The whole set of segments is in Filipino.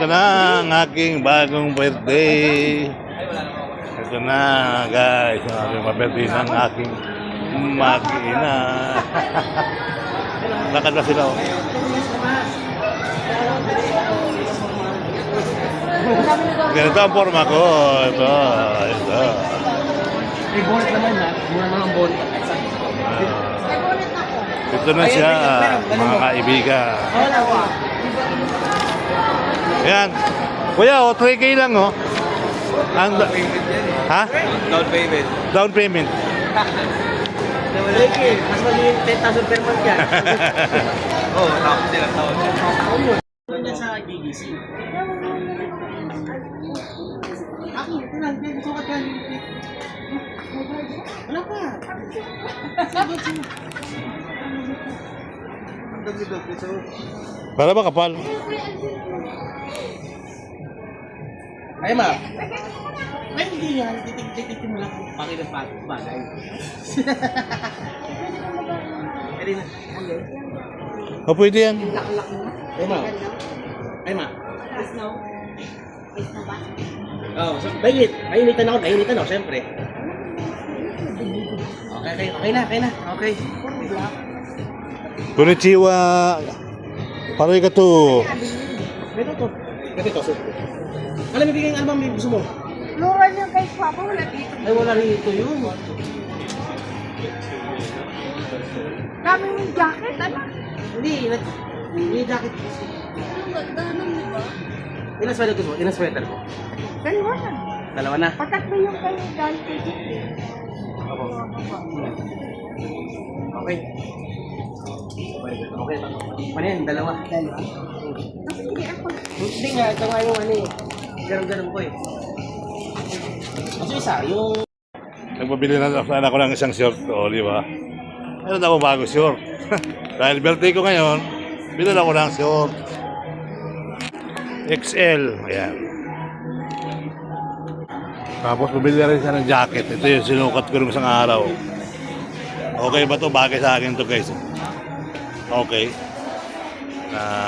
Ito na ang aking bagong birthday. Ito na guys, ang aking birthday ng aking mag-ina. Lakad na sila. Ganito ang forma ko. Ito. May bonnet naman ha. Mura naman ang bonnet. Ito na siya, mga kaibigan. Yan. Kuya, 3K lang, oh. Ang, ha? Down payment. Down payment. Mas maliit 10,000 per month yan. Oo, tapos silang taon. Taon yun. Doon sa GGC. Ako, ito lang. Gusto ka yan. Wala pa. Para ba kapal? Ay, ma. Ay, hindi yan. Titig mo lang kung bakit ang bagay. Pwede na. O, pwede yan. Ay, ma. Ay, ma. Is no ba? Oo, so, nainitan ako, siyempre. Okay na. Okay. Konnichiwa. Paray ka to. Ganito, sir. Alam mo, bigyan ano bang gusto mo? Luran yung kay Papa, wala dito. Ay, wala rin ito yun. Dami yung jacket, ano? Hindi jacket. Ang ganda nun, di ba? Ilang sweater mo? Ilang sweater mo? Dalawa na. Dalawa na. Patatlo yung kay Dante dito. Okay. Okay. Ano yan? Dalawa. Kasi hindi ako. Hindi nga, ito nga yung ano eh. Ganun ko eh. Kasi isa, yung... Nagpabili na ako ng isang short. O, di ba? Meron ako bago short. Dahil birthday ko ngayon, bilhin ako ng short. XL. Ayan. Tapos bumili rin siya ng jacket. Ito yung sinukat ko ng isang araw. Okay ba to? Bagay sa akin to guys. Okay.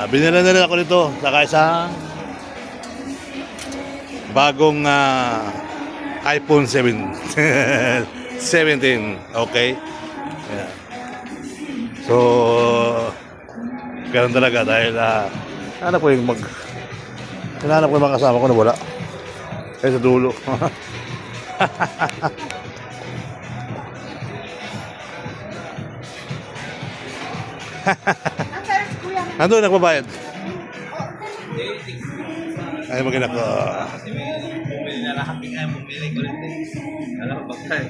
Binila na rin ako nito. Saka isang bagong iPhone 17. Okay. Ayan. So, ganun talaga dahil hanap ko yung hinahanap ko yung mga kasama ko na wala. Kaya sa dulo. Ang sarap kuya. Nandun, nagbabayad. Ay, mag-inak ko. Kasi may bumili na lahat. Bumili ko rin din. Alam mo, bagay.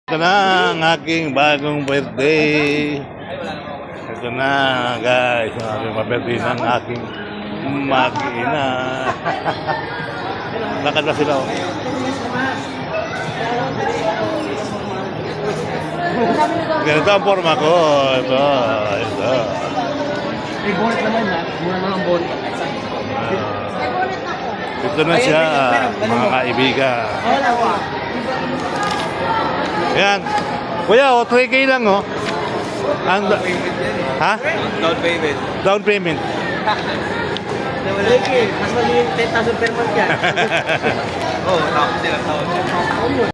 Ito na ang aking bagong birthday. Ito na guys, ang aking birthday ng aking mag-ina. Lakad na sila. Ganito ang forma ko. Ito. May bonnet naman ha. Mura naman ang bonnet. May bonnet ako. Ito na siya, mga kaibigan. Wala pa. Yan. Kuya, 3K lang, oh. Ang, ha? Down payment. Down payment. Mas maliit 10,000 per month yan. Oo, tapos silang taon. Taon yun.